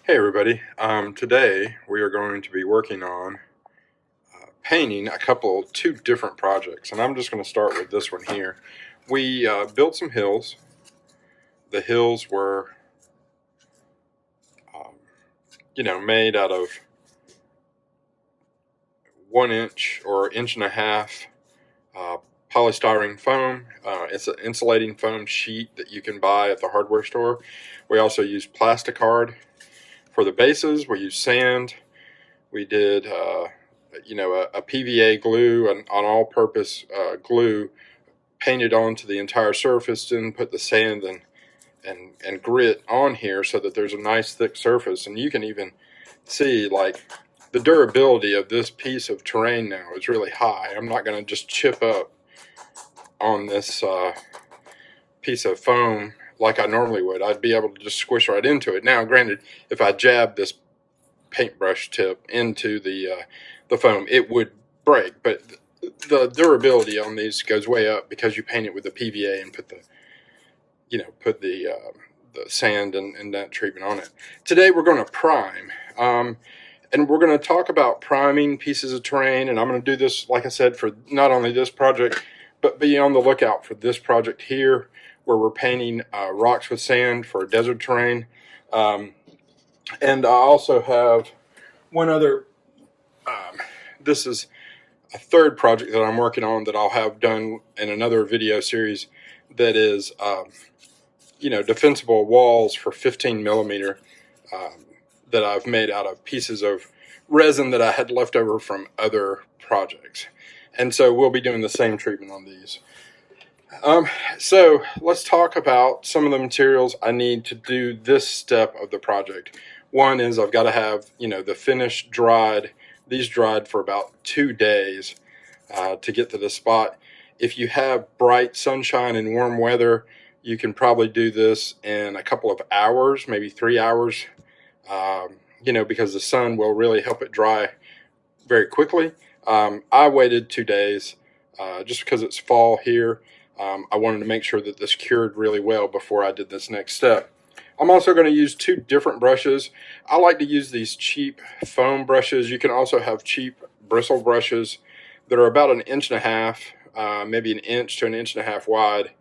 Hey everybody, today we are going to be working on painting two different projects, and I'm just going to start with this one here. We built some hills. The hills were, um, made out of 1 inch or inch and a half uh, polystyrene foam. It's an insulating foam sheet that you can buy at the hardware store. We also used plasticard for the bases. We used sand. We did a PVA glue, an all-purpose glue painted onto the entire surface, then put the sand and grit on here so that there's a nice thick surface. And you can even see, like, the durability of this piece of terrain now is really high. I'm not going to just chip up on this piece of foam like I normally would. I'd be able to just squish right into it. Now, granted, if I jab this paintbrush tip into the foam, it would break, but the durability on these goes way up because you paint it with the PVA and put the sand and that treatment on it. Today we're going to prime, and we're going to talk about priming pieces of terrain, and I'm going to do this, like I said, for not only this project, but be on the lookout for this project here, where we're painting rocks with sand for desert terrain. And I also have one other, this is a third project that I'm working on that I'll have done in another video series that is, defensible walls for 15 millimeter that I've made out of pieces of resin that I had left over from other projects. And so we'll be doing the same treatment on these. So let's talk about some of the materials I need to do this step of the project. One is I've got to have, the finish dried. These dried for about 2 days to get to the spot. If you have bright sunshine and warm weather, you can probably do this in a couple of hours, maybe 3 hours, because the sun will really help it dry very quickly. I waited 2 days just because it's fall here. I wanted to make sure that this cured really well before I did this next step. I'm also going to use 2 different brushes. I like to use these cheap foam brushes. You can also have cheap bristle brushes that are about 1.5 inches, maybe 1 inch to 1.5 inches wide.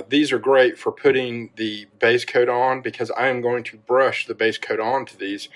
These are great for putting the base coat on because I am going to brush the base coat onto these.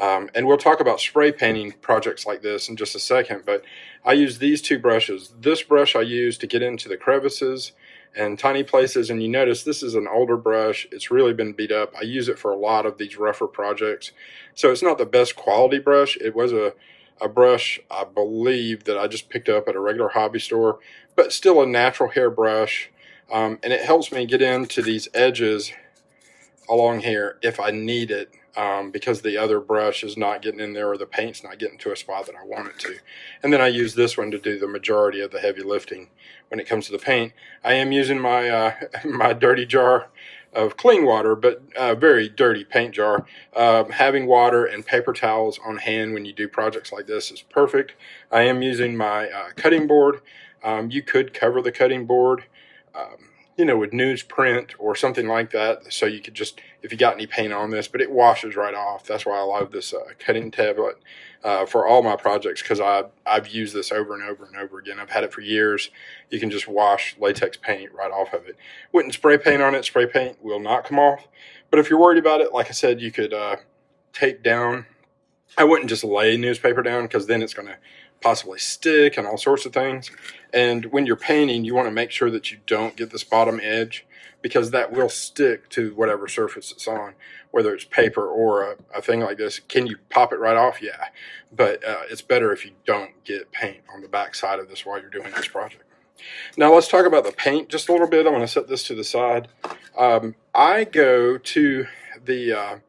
And we'll talk about spray painting projects like this in just a second, but I use these 2 brushes. This brush I use to get into the crevices and tiny places, and you notice this is an older brush. It's really been beat up. I use it for a lot of these rougher projects. So it's not the best quality brush. It was a brush, I believe, that I just picked up at a regular hobby store, but still a natural hair brush. And it helps me get into these edges along here if I need it, because the other brush is not getting in there or the paint's not getting to a spot that I want it to. And then I use this one to do the majority of the heavy lifting when it comes to the paint. I am using my my dirty jar of clean water, but very dirty paint jar. Having water and paper towels on hand when you do projects like this is perfect. I am using my cutting board. You could cover the cutting board with newsprint or something like that, so you could just, if you got any paint on this, but it washes right off. That's why I love this cutting tablet for all my projects, because I've used this over and over and over again. I've had it for years. You can just wash latex paint right off of it. Wouldn't spray paint on it. Spray paint will not come off. But if you're worried about it, like I said, you could tape down. I wouldn't just lay newspaper down, because then it's going to possibly stick and all sorts of things. And when you're painting, you want to make sure that you don't get this bottom edge, because that will stick to whatever surface it's on, whether it's paper or a thing like this. Can you pop it right off? Yeah. But it's better if you don't get paint on the back side of this while you're doing this project. Now let's talk about the paint just a little bit. I'm going to set this to the side. I go to the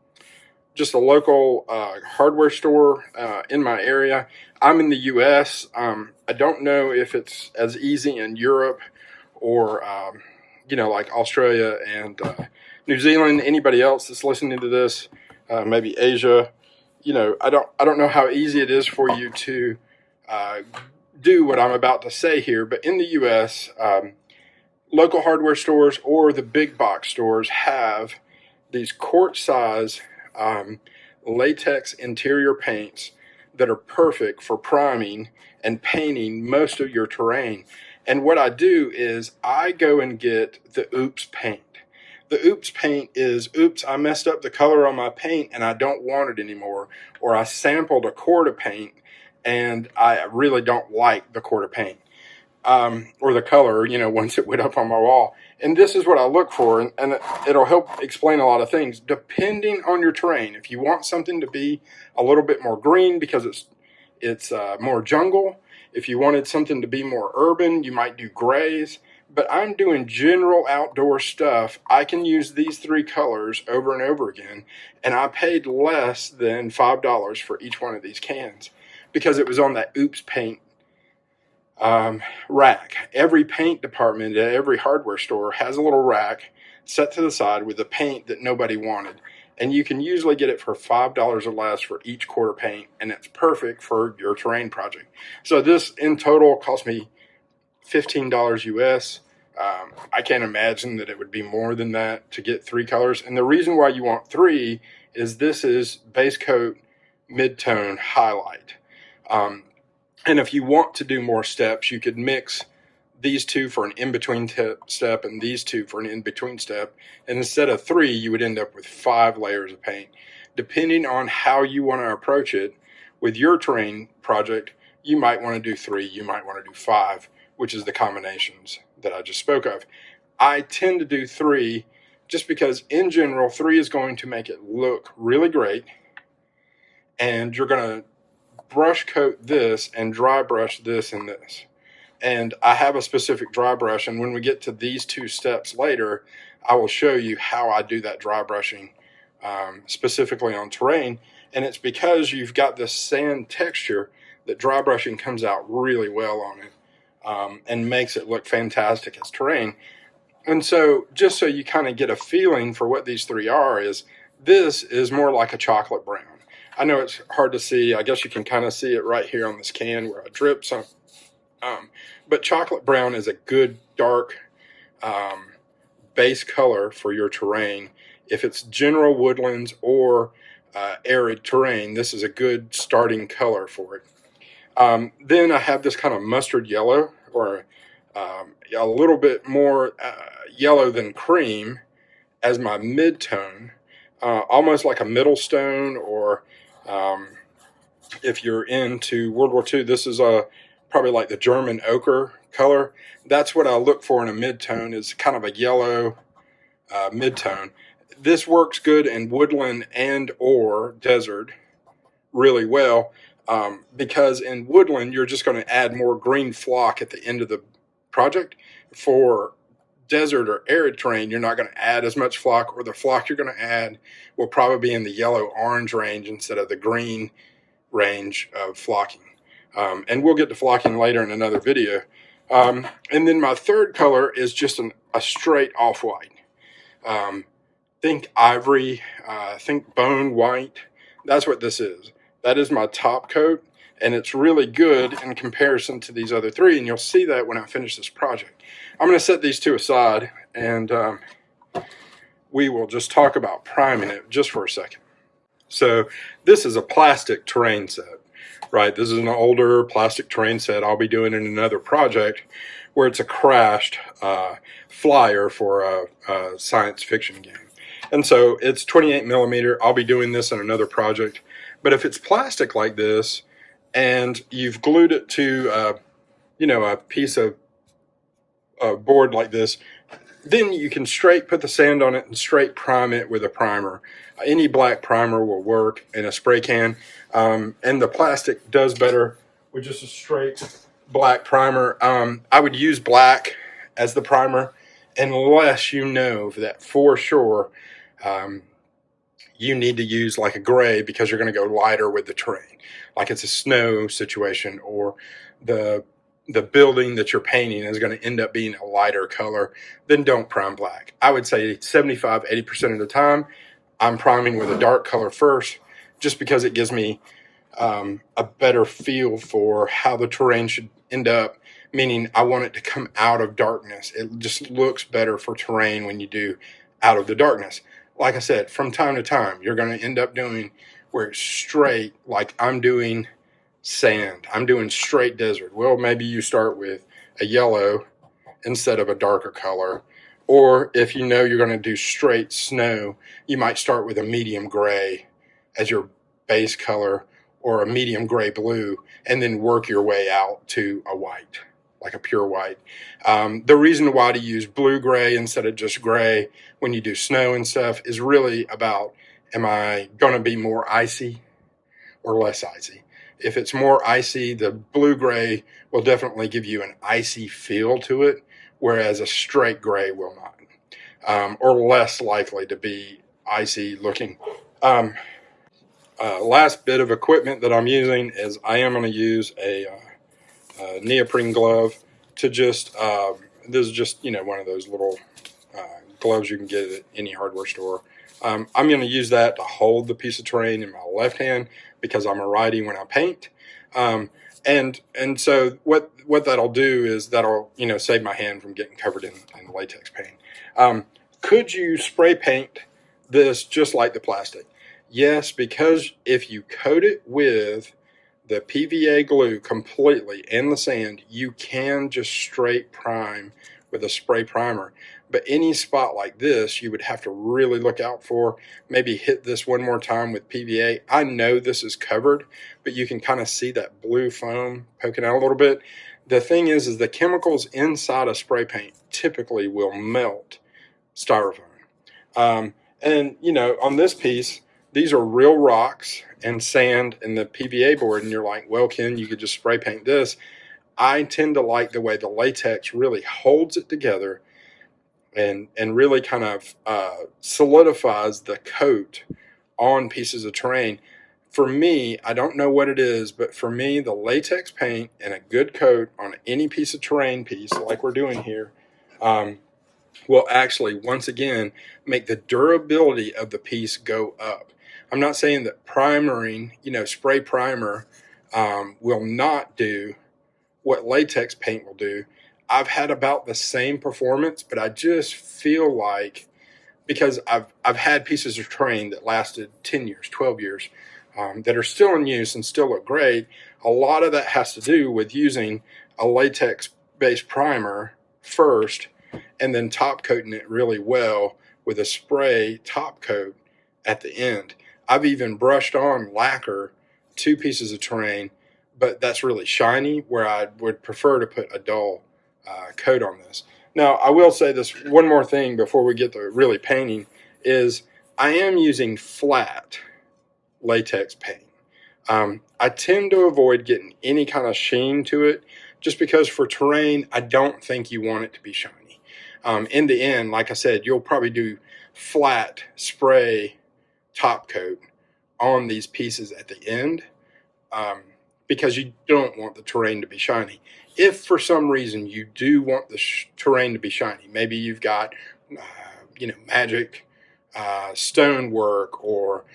just a local hardware store in my area. I'm in the U.S. I don't know if it's as easy in Europe or, like Australia and New Zealand. Anybody else that's listening to this, maybe Asia, I don't know how easy it is for you to do what I'm about to say here. But in the U.S., local hardware stores or the big box stores have these quart size latex interior paints that are perfect for priming and painting most of your terrain. And what I do is I go and get the Oops paint. The Oops paint is, oops, I messed up the color on my paint and I don't want it anymore. Or I sampled a quart of paint and I really don't like the quart of paint. Or the color, once it went up on my wall. And this is what I look for, and it'll help explain a lot of things. Depending on your terrain, if you want something to be a little bit more green because it's more jungle, if you wanted something to be more urban, you might do grays. But I'm doing general outdoor stuff. I can use these three colors over and over again, and I paid less than $5 for each one of these cans because it was on that Oops paint rack. Every paint department at every hardware store has a little rack set to the side with the paint that nobody wanted. And you can usually get it for $5 or less for each quart of paint, and it's perfect for your terrain project. So this in total cost me $15 US. I can't imagine that it would be more than that to get three colors. And the reason why you want three is this is base coat, mid-tone, highlight. And if you want to do more steps, you could mix these two for an in-between step and these two for an in-between step. And instead of three, you would end up with 5 layers of paint. Depending on how you want to approach it with your terrain project, you might want to do 3, you might want to do 5, which is the combinations that I just spoke of. I tend to do 3 just because in general, 3 is going to make it look really great. And you're going to brush coat this and dry brush this and this. And I have a specific dry brush, and when we get to these 2 steps later, I will show you how I do that dry brushing specifically on terrain. And it's because you've got this sand texture that dry brushing comes out really well on it and makes it look fantastic as terrain. And so just so you kind of get a feeling for what these 3 are, is this is more like a chocolate brown. I know it's hard to see. I guess you can kind of see it right here on this can where I drip some. But chocolate brown is a good dark base color for your terrain. If it's general woodlands or arid terrain, this is a good starting color for it. Then I have this kind of mustard yellow, or a little bit more yellow than cream as my mid-tone, almost like a middle stone, or if you're into World War II, this is probably like the German ochre color. That's what I look for in a mid-tone, is kind of a yellow mid-tone. This works good in woodland and or desert really well, because in woodland, you're just going to add more green flock at the end of the project. For desert or arid terrain, you're not going to add as much flock, or the flock you're going to add will probably be in the yellow-orange range instead of the green range of flocking. And we'll get to flocking later in another video. And then my third color is just a straight off-white. Think ivory, think bone white. That's what this is. That is my top coat, and it's really good in comparison to these other 3, and you'll see that when I finish this project. I'm going to set these 2 aside, and we will just talk about priming it just for a second. So this is a plastic terrain set, right? This is an older plastic terrain set I'll be doing in another project where it's a crashed flyer for a science fiction game. And so it's 28 millimeter. I'll be doing this in another project. But if it's plastic like this and you've glued it to, a piece of board like this, then you can straight put the sand on it and straight prime it with a primer. Any black primer will work in a spray can. And the plastic does better with just a straight black primer. I would use black as the primer unless you know that for sure you need to use like a gray because you're going to go lighter with the terrain. Like it's a snow situation, or the building that you're painting is going to end up being a lighter color, then don't prime black. I would say 75-80% of the time, I'm priming with a dark color first, just because it gives me a better feel for how the terrain should end up, meaning I want it to come out of darkness. It just looks better for terrain when you do out of the darkness. Like I said, from time to time, you're going to end up doing where it's straight, like I'm doing sand, I'm doing straight desert. Well, maybe you start with a yellow instead of a darker color. Or if you know you're going to do straight snow, you might start with a medium gray as your base color, or a medium gray blue, and then work your way out to a white, like a pure white. The reason why to use blue gray instead of just gray when you do snow and stuff is really about, am I going to be more icy or less icy? If it's more icy, the blue gray will definitely give you an icy feel to it, whereas a straight gray will not, or less likely to be icy looking. Last bit of equipment that I'm using is I am going to use a neoprene glove to just, this is just, one of those little gloves you can get at any hardware store. I'm going to use that to hold the piece of terrain in my left hand because I'm a righty when I paint. And so what that'll do is that'll, save my hand from getting covered in latex paint. Could you spray paint this just like the plastic? Yes, because if you coat it with the PVA glue completely and the sand, you can just straight prime with a spray primer. But any spot like this, you would have to really look out for. Maybe hit this one more time with PVA. I know this is covered, but you can kind of see that blue foam poking out a little bit. The thing is the chemicals inside a spray paint typically will melt styrofoam. And, on this piece, these are real rocks and sand and the PVA board, and you're like, well, Ken, you could just spray paint this. I tend to like the way the latex really holds it together and really kind of solidifies the coat on pieces of terrain. For me, I don't know what it is, but for me, the latex paint and a good coat on any piece of terrain piece, like we're doing here, will actually, once again, make the durability of the piece go up. I'm not saying that primering, spray primer will not do what latex paint will do. I've had about the same performance, but I just feel like, because I've had pieces of terrain that lasted 10 years, 12 years, that are still in use and still look great. A lot of that has to do with using a latex-based primer first and then top coating it really well with a spray top coat at the end. I've even brushed on lacquer to pieces of terrain, but that's really shiny, where I would prefer to put a dull coat on this. Now, I will say this one more thing before we get to really painting is I am using flat latex paint. I tend to avoid getting any kind of sheen to it just because for terrain, I don't think you want it to be shiny. In the end, like I said, you'll probably do flat spray top coat on these pieces at the end because you don't want the terrain to be shiny. If for some reason you do want the terrain to be shiny, maybe you've got, magic stonework, or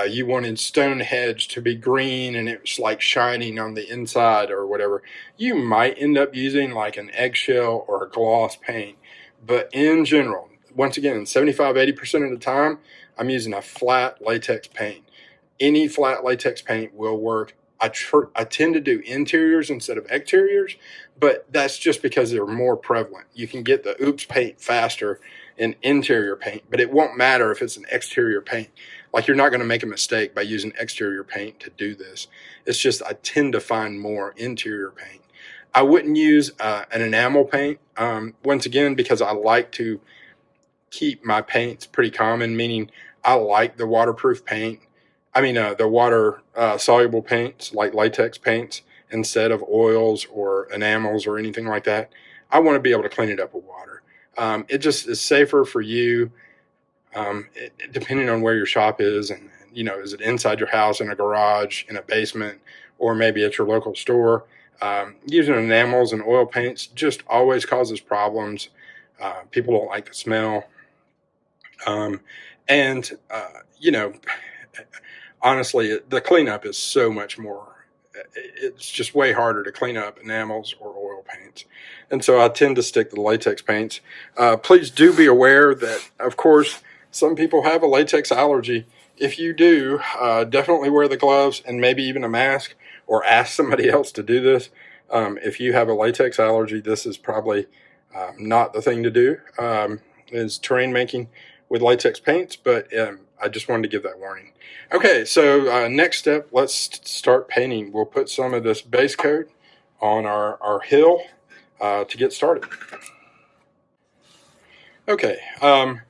you wanted Stonehenge to be green and it was like shining on the inside or whatever, you might end up using like an eggshell or a gloss paint. But in general, once again, 75-80% of the time, I'm using a flat latex paint. Any flat latex paint will work. I tend to do interiors instead of exteriors, but that's just because they're more prevalent. You can get the oops paint faster in interior paint, but it won't matter if it's an exterior paint. Like, you're not going to make a mistake by using exterior paint to do this. It's just I tend to find more interior paint. I wouldn't use an enamel paint, once again, because I like to keep my paints pretty common, meaning I like the waterproof paint. The water soluble paints like latex paints instead of oils or enamels or anything like that. I want to be able to clean it up with water. It just is safer for you, depending on where your shop is. And, is it inside your house, in a garage, in a basement, or maybe at your local store? Using enamels and oil paints just always causes problems. People don't like the smell. Honestly, the cleanup is so much more. It's just way harder to clean up enamels or oil paints. And so I tend to stick to the latex paints. Please do be aware that, of course, some people have a latex allergy. if you do, definitely wear the gloves and maybe even a mask, or ask somebody else to do this. If you have a latex allergy, this is probably not the thing to do, is terrain making with latex paints, but I just wanted to give that warning. Okay, so next step, let's start painting. We'll put some of this base coat on our hill to get started. Okay, I'm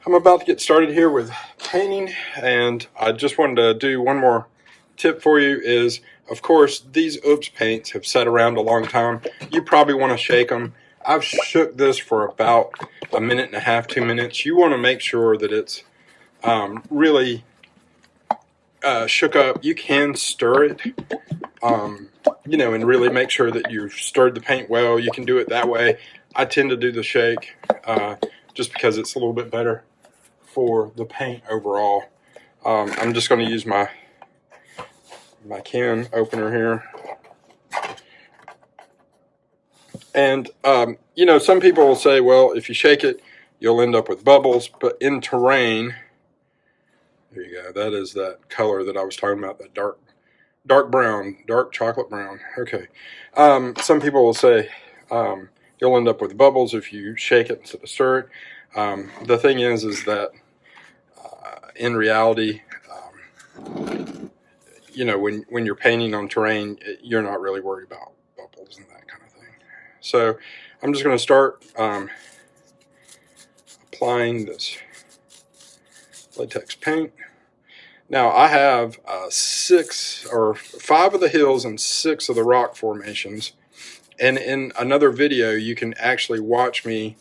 about to get started here with painting, and I just wanted to do one more tip for you is, of course, these oops paints have sat around a long time. You probably want to shake them. I've shook this for about a minute and a half, 2 minutes. You want to make sure that it's really shook up. You can stir it, you know, and really make sure that you've stirred the paint well. You can do it that way. I tend to do the shake just because it's a little bit better for the paint overall. I'm just going to use my can opener here. And, you know, some people will say, well, if you shake it, you'll end up with bubbles. But in terrain, there you go. That is that color that I was talking about, that dark brown, dark chocolate brown. Okay. Some people will say you'll end up with bubbles if you shake it instead of stir it. The thing is that in reality, you know, when you're painting on terrain, you're not really worried about bubbles and that kind of thing. So I'm just going to start applying this latex paint. Now I have 6 or 5 of the hills and 6 of the rock formations. And in another video, you can actually watch me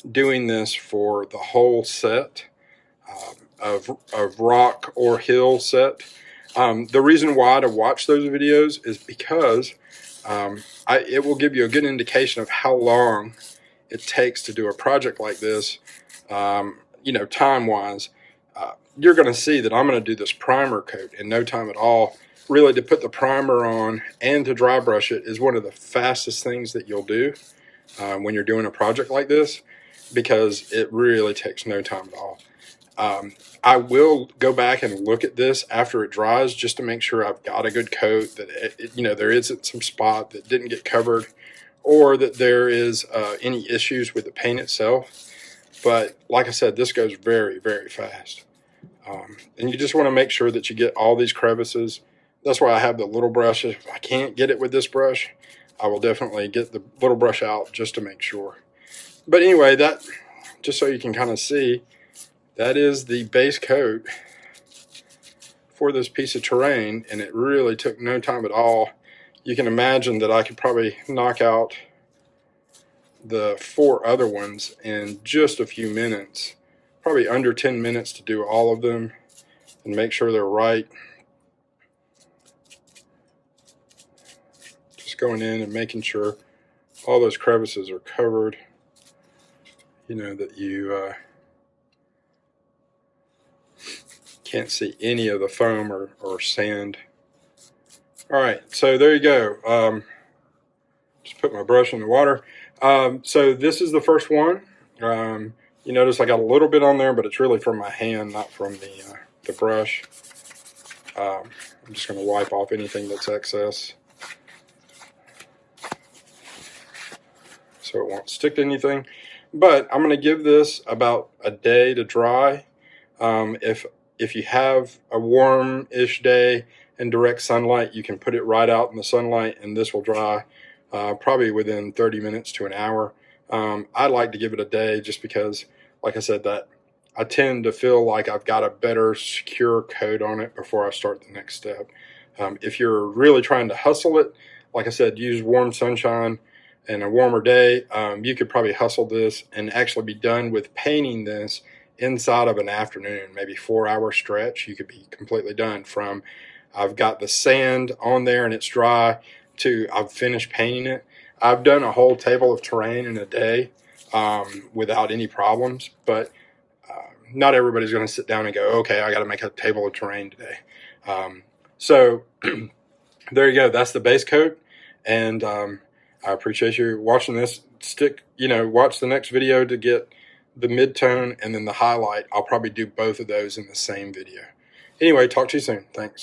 doing this for the whole set of rock or hill set. The reason why to watch those videos is because it will give you a good indication of how long it takes to do a project like this, you know, time-wise. You're going to see that I'm going to do this primer coat in no time at all. Really, to put the primer on and to dry brush it is one of the fastest things that you'll do when you're doing a project like this, because it really takes no time at all. I will go back and look at this after it dries just to make sure I've got a good coat, that you know, there isn't some spot that didn't get covered, or that there is any issues with the paint itself. But like I said, this goes very, very fast. And you just want to make sure that you get all these crevices. That's why I have the little brush. If I can't get it with this brush, I will definitely get the little brush out just to make sure. But anyway, that, just so you can kind of see, that is the base coat for this piece of terrain, and it really took no time at all. You can imagine that I could probably knock out the 4 other ones in just a few minutes, probably under 10 minutes to do all of them and make sure they're right. Just going in and making sure all those crevices are covered, you know, that you can't see any of the foam or sand. All right, so there you go. Just put my brush in the water. So this is the first one. You notice I got a little bit on there, but it's really from my hand, not from the brush. I'm just going to wipe off anything that's excess, so it won't stick to anything. But I'm going to give this about a day to dry. If you have a warm-ish day and direct sunlight, you can put it right out in the sunlight, and this will dry probably within 30 minutes to an hour. I like to give it a day just because, like I said, that I tend to feel like I've got a better secure coat on it before I start the next step. If you're really trying to hustle it, like I said, use warm sunshine and a warmer day. You could probably hustle this and actually be done with painting this inside of an afternoon, maybe 4-hour stretch. You could be completely done from I've got the sand on there and it's dry to I've finished painting it. I've done a whole table of terrain in a day without any problems, but not everybody's going to sit down and go, okay, I got to make a table of terrain today. So there you go. That's the base coat, and I appreciate you watching this. Watch the next video to get the mid-tone, and then the highlight. I'll probably do both of those in the same video. Anyway, talk to you soon. Thanks.